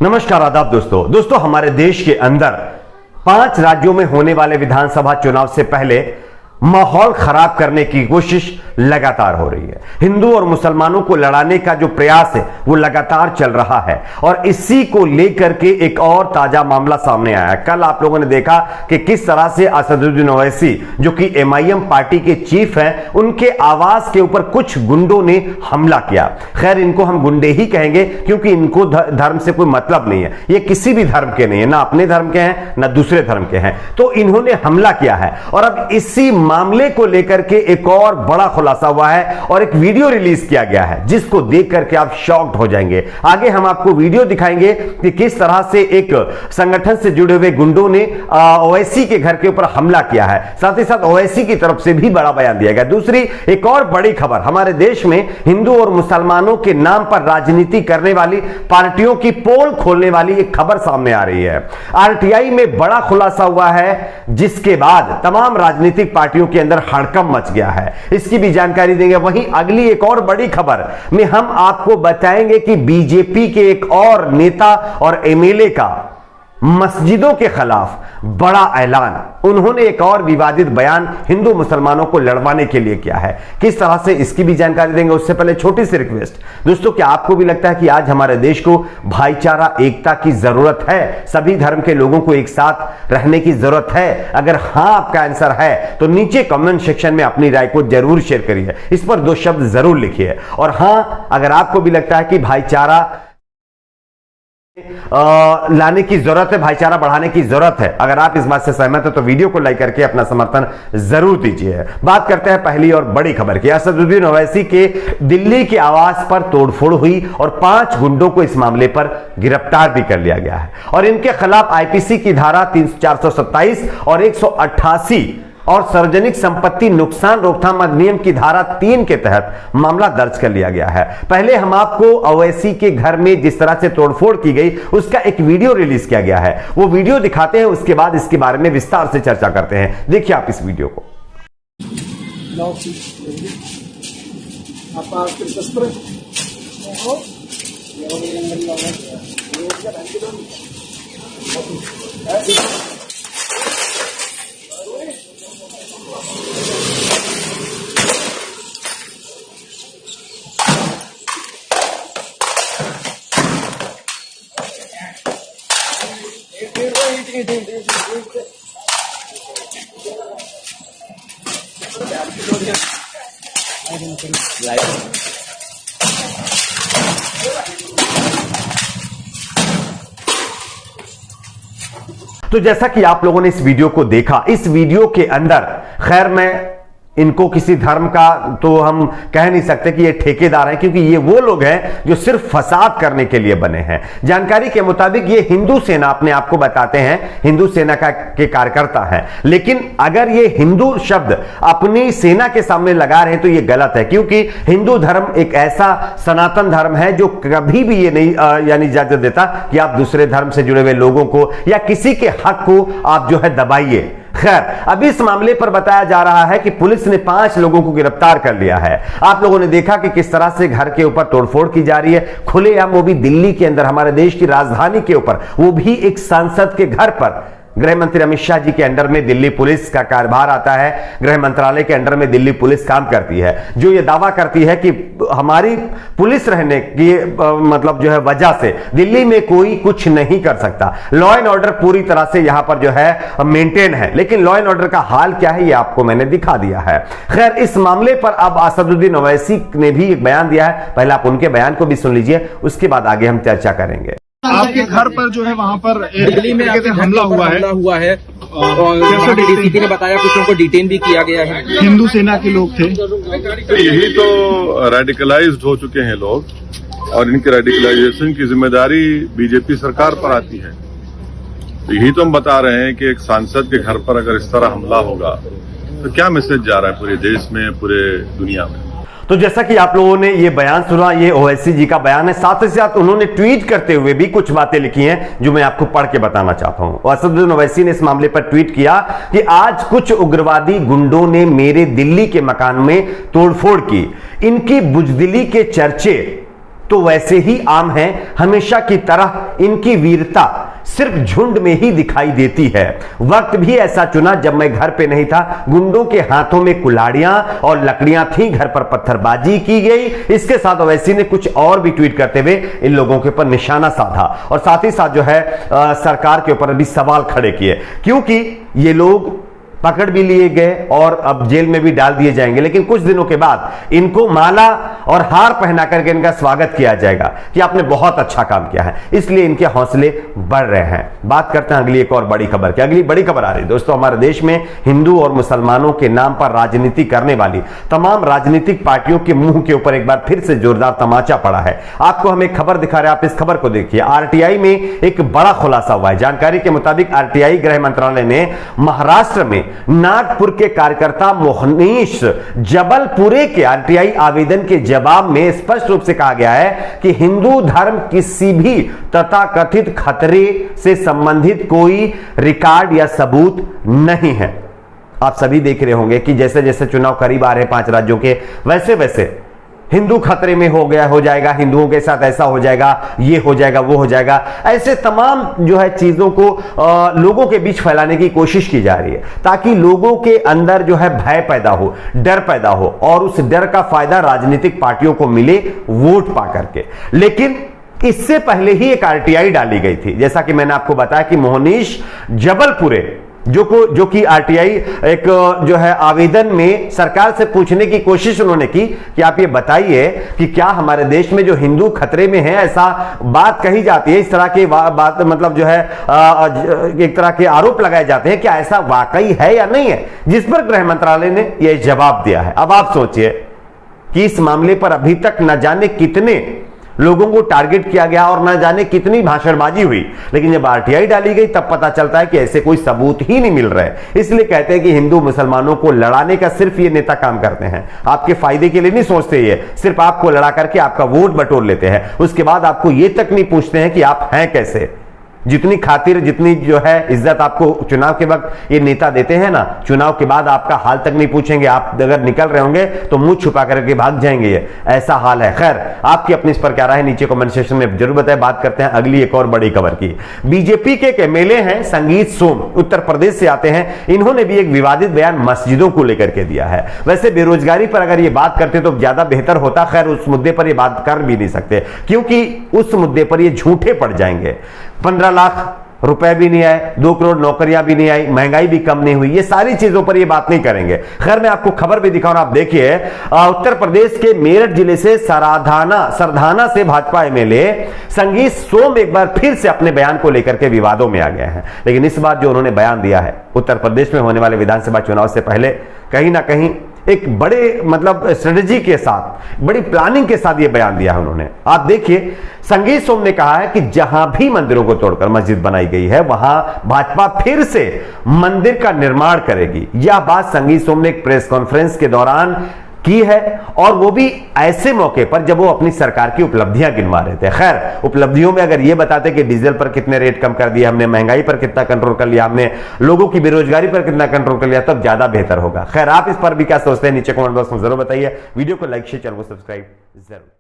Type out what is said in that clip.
नमस्कार, आदाब दोस्तों हमारे देश के अंदर 5 राज्यों में होने वाले विधानसभा चुनाव से पहले माहौल खराब करने की कोशिश लगातार हो रही है। हिंदू और मुसलमानों को लड़ाने का जो प्रयास है वो लगातार चल रहा है और इसी को लेकर के एक और ताजा मामला सामने आया है। कल आप लोगों ने देखा कि किस तरह से असदुद्दीन ओवैसी जो कि एमआईएम पार्टी के चीफ हैं, उनके आवास के ऊपर कुछ गुंडों ने हमला किया। खैर, इनको हम गुंडे ही कहेंगे क्योंकि इनको धर्म से कोई मतलब नहीं है। ये किसी भी धर्म के नहीं है, ना अपने धर्म के हैं ना दूसरे धर्म के हैं। तो इन्होंने हमला किया है और अब इसी मामले को लेकर के एक और बड़ा खुलासा हुआ है और एक वीडियो रिलीज किया गया है जिसको देख करके आप शॉक्ड हो जाएंगे। आगे हम आपको वीडियो दिखाएंगे कि किस तरह से एक संगठन से जुड़े हुए गुंडों ने ओवैसी के घर के ऊपर हमला किया है। साथ ही साथ ओवैसी की तरफ से भी बड़ा बयान दिया गया। दूसरी एक और बड़ी खबर, हमारे देश में हिंदू और मुसलमानों के नाम पर राजनीति करने वाली पार्टियों की पोल खोलने वाली एक खबर सामने आ रही है। आरटीआई में बड़ा खुलासा हुआ है जिसके बाद तमाम राजनीतिक पार्टियों के अंदर हड़कंप मच गया है। इसकी भी जानकारी देंगे। वहीं अगली एक और बड़ी खबर में हम आपको बताएंगे कि बीजेपी के एक और नेता और एमएलए का मस्जिदों के खिलाफ बड़ा ऐलान। उन्होंने एक और विवादित बयान हिंदू मुसलमानों को लड़वाने के लिए किया है। किस तरह से, इसकी भी जानकारी देंगे। उससे पहले छोटी सी रिक्वेस्ट दोस्तों, क्या आपको भी लगता है कि आज हमारे देश को भाईचारा, एकता की जरूरत है? सभी धर्म के लोगों को एक साथ रहने की जरूरत है? अगर हां आपका आंसर है तो नीचे कमेंट सेक्शन में अपनी राय को जरूर शेयर करिए, इस पर 2 शब्द जरूर लिखिए। और हां, अगर आपको भी लगता है कि भाईचारा लाने की जरूरत है, भाईचारा बढ़ाने की जरूरत है, अगर आप इस बात से सहमत हैं तो वीडियो को लाइक करके अपना समर्थन जरूर दीजिए। बात करते हैं पहली और बड़ी खबर की। असदुद्दीन ओवैसी के दिल्ली के आवास पर तोड़फोड़ हुई और 5 गुंडों को इस मामले पर गिरफ्तार भी कर लिया गया है और इनके खिलाफ आईपीसी की धारा 427 और 188 और सार्वजनिक संपत्ति नुकसान रोकथाम अधिनियम की धारा 3 के तहत मामला दर्ज कर लिया गया है। पहले हम आपको ओवैसी के घर में जिस तरह से तोड़फोड़ की गई उसका एक वीडियो रिलीज किया गया है, वो वीडियो दिखाते हैं, उसके बाद इसके बारे में विस्तार से चर्चा करते हैं। देखिए आप इस वीडियो को। तो जैसा कि आप लोगों ने इस वीडियो को देखा, इस वीडियो के अंदर, खैर मैं इनको किसी धर्म का तो हम कह नहीं सकते कि ये ठेकेदार हैं, क्योंकि ये वो लोग हैं जो सिर्फ फसाद करने के लिए बने हैं। जानकारी के मुताबिक ये हिंदू सेना अपने आप को बताते हैं, हिंदू सेना के कार्यकर्ता हैं, लेकिन अगर ये हिंदू शब्द अपनी सेना के सामने लगा रहे हैं तो ये गलत है, क्योंकि हिंदू धर्म एक ऐसा सनातन धर्म है जो कभी भी ये नहीं यानी इजाजत देता कि आप दूसरे धर्म से जुड़े हुए लोगों को या किसी के हक को आप जो है दबाइए। खैर, अभी इस मामले पर बताया जा रहा है कि पुलिस ने 5 लोगों को गिरफ्तार कर लिया है। आप लोगों ने देखा कि किस तरह से घर के ऊपर तोड़फोड़ की जा रही है, खुलेआम, वो भी दिल्ली के अंदर, हमारे देश की राजधानी के ऊपर, वो भी एक सांसद के घर पर। गृह मंत्री अमित शाह जी के अंडर में दिल्ली पुलिस का कार्यभार आता है, गृह मंत्रालय के अंडर में दिल्ली पुलिस काम करती है, जो ये दावा करती है कि हमारी पुलिस रहने की मतलब जो है वजह से दिल्ली में कोई कुछ नहीं कर सकता। लॉ एंड ऑर्डर पूरी तरह से यहां पर जो है मेंटेन है, लेकिन लॉ एंड ऑर्डर का हाल क्या है ये आपको मैंने दिखा दिया है। खैर, इस मामले पर अब असदुद्दीन ओवैसी ने भी एक बयान दिया है। पहले आप उनके बयान को भी सुन लीजिए, उसके बाद आगे हम चर्चा करेंगे। आपके घर पर जो है वहाँ पर दिल्ली में हमला हुआ है और डीसीपी ने बताया कुछ लोगों को डिटेन भी किया गया है। हिंदू सेना के लोग थे। यही तो रेडिकलाइज्ड हो चुके हैं लोग और इनके रेडिकलाइजेशन की जिम्मेदारी बीजेपी सरकार पर आती है। तो यही तो हम बता रहे हैं कि एक सांसद के घर पर अगर इस तरह हमला होगा तो क्या मैसेज जा रहा है पूरे देश में, पूरे दुनिया में। तो जैसा कि आप लोगों ने ये बयान सुना, ये ओवैसी जी का बयान है। साथ ही साथ उन्होंने ट्वीट करते हुए भी कुछ बातें लिखी हैं जो मैं आपको पढ़ के बताना चाहता हूं। असदुद्दीन ओवैसी ने इस मामले पर ट्वीट किया कि आज कुछ उग्रवादी गुंडों ने मेरे दिल्ली के मकान में तोड़फोड़ की। इनकी बुजदिली के चर्चे तो वैसे ही आम हैं। हमेशा की तरह इनकी वीरता सिर्फ झुंड में ही दिखाई देती है। वक्त भी ऐसा चुना जब मैं घर पे नहीं था, गुंडों के हाथों में कुल्हाड़ियां और लकड़ियां थी, घर पर पत्थरबाजी की गई। इसके साथ ओवैसी ने कुछ और भी ट्वीट करते हुए इन लोगों के ऊपर निशाना साधा और साथ ही साथ जो है सरकार के ऊपर भी सवाल खड़े किए, क्योंकि ये लोग पकड़ भी लिए गए और अब जेल में भी डाल दिए जाएंगे, लेकिन कुछ दिनों के बाद इनको माला और हार पहना करके इनका स्वागत किया जाएगा कि आपने बहुत अच्छा काम किया है। इसलिए इनके हौसले बढ़ रहे हैं। बात करते हैं अगली एक और बड़ी खबर की। अगली बड़ी खबर आ रही है दोस्तों, हमारे देश में हिंदू और मुसलमानों के नाम पर राजनीति करने वाली तमाम राजनीतिक पार्टियों के मुंह के ऊपर एक बार फिर से जोरदार तमाचा पड़ा है। आपको हम एक खबर दिखा रहे हैं, आप इस खबर को देखिए। आरटीआई में एक बड़ा खुलासा हुआ है। जानकारी के मुताबिक आरटीआई गृह मंत्रालय ने महाराष्ट्र में नागपुर के कार्यकर्ता मोहनीश जबलपुरे के आरटीआई आवेदन के जवाब में स्पष्ट रूप से कहा गया है कि हिंदू धर्म किसी भी तथाकथित खतरे से संबंधित कोई रिकॉर्ड या सबूत नहीं है। आप सभी देख रहे होंगे कि जैसे जैसे चुनाव करीब आ रहे हैं 5 राज्यों के, वैसे वैसे हिंदू खतरे में हो जाएगा, हिंदुओं के साथ ऐसा हो जाएगा, ये हो जाएगा, वो हो जाएगा, ऐसे तमाम जो है चीजों को लोगों के बीच फैलाने की कोशिश की जा रही है ताकि लोगों के अंदर जो है भय पैदा हो, डर पैदा हो और उस डर का फायदा राजनीतिक पार्टियों को मिले वोट पा करके। लेकिन इससे पहले ही एक आरटीआई डाली गई थी, जैसा कि मैंने आपको बताया कि मोहनीश जबलपुरे जो कि आरटीआई एक जो है आवेदन में सरकार से पूछने की कोशिश उन्होंने की कि आप ये बताइए कि क्या हमारे देश में जो हिंदू खतरे में है, ऐसा बात कही जाती है, इस तरह की बात मतलब जो है एक तरह के आरोप लगाए जाते हैं, क्या ऐसा वाकई है या नहीं है, जिस पर गृह मंत्रालय ने यह जवाब दिया है। अब आप सोचिए कि इस मामले पर अभी तक न जाने कितने लोगों को टारगेट किया गया और न जाने कितनी भाषणबाजी हुई, लेकिन जब आरटीआई डाली गई तब पता चलता है कि ऐसे कोई सबूत ही नहीं मिल रहे। इसलिए कहते हैं कि हिंदू मुसलमानों को लड़ाने का सिर्फ ये नेता काम करते हैं, आपके फायदे के लिए नहीं सोचते, ये सिर्फ आपको लड़ा करके आपका वोट बटोर लेते हैं। उसके बाद आपको ये तक नहीं पूछते हैं कि आप हैं कैसे। जितनी खातिर, जितनी जो है इज्जत आपको चुनाव के वक्त ये नेता देते हैं ना, चुनाव के बाद आपका हाल तक नहीं पूछेंगे। आप अगर निकल रहे होंगे तो मुंह छुपा करके भाग जाएंगे, ये ऐसा हाल है। खैर, आपकी अपनी इस पर क्या राय है नीचे कमेंट सेक्शन में जरूर बताएं। बात करते हैं अगली एक और बड़ी खबर की। बीजेपी के एक एमएलए हैं संगीत सोम, उत्तर प्रदेश से आते हैं। इन्होंने भी एक विवादित बयान मस्जिदों को लेकर के दिया है। वैसे बेरोजगारी पर अगर ये बात करते तो ज्यादा बेहतर होता, खैर उस मुद्दे पर ये बात कर भी नहीं सकते क्योंकि उस मुद्दे पर ये झूठे पड़ जाएंगे। 15 लाख रुपए भी नहीं आए, 2 करोड़ नौकरियां भी नहीं आई, महंगाई भी कम नहीं हुई, ये सारी चीजों पर ये बात नहीं करेंगे। खैर, मैं आपको खबर भी दिखाऊं, आप देखिए। उत्तर प्रदेश के मेरठ जिले से सरधाना से भाजपा एमएलए संगीत सोम एक बार फिर से अपने बयान को लेकर के विवादों में आ गए हैं। लेकिन इस बार जो उन्होंने बयान दिया है उत्तर प्रदेश में होने वाले विधानसभा चुनाव से पहले, कहीं ना कहीं एक बड़े मतलब स्ट्रेटेजी के साथ, बड़ी प्लानिंग के साथ यह बयान दिया है उन्होंने। आप देखिए, संगीत सोम ने कहा है कि जहां भी मंदिरों को तोड़कर मस्जिद बनाई गई है वहां भाजपा फिर से मंदिर का निर्माण करेगी। यह बात संगीत सोम ने एक प्रेस कॉन्फ्रेंस के दौरान की है और वो भी ऐसे मौके पर जब वो अपनी सरकार की उपलब्धियां गिनवा रहे थे। खैर, उपलब्धियों में अगर ये बताते कि डीजल पर कितने रेट कम कर दिए हमने, महंगाई पर कितना कंट्रोल कर लिया हमने, लोगों की बेरोजगारी पर कितना कंट्रोल कर लिया, तब ज्यादा बेहतर होगा। खैर, आप इस पर भी क्या सोचते हैं नीचे कमेंट बॉक्स में जरूर बताइए। वीडियो को लाइक शेयर, चैनल को सब्सक्राइब जरूर।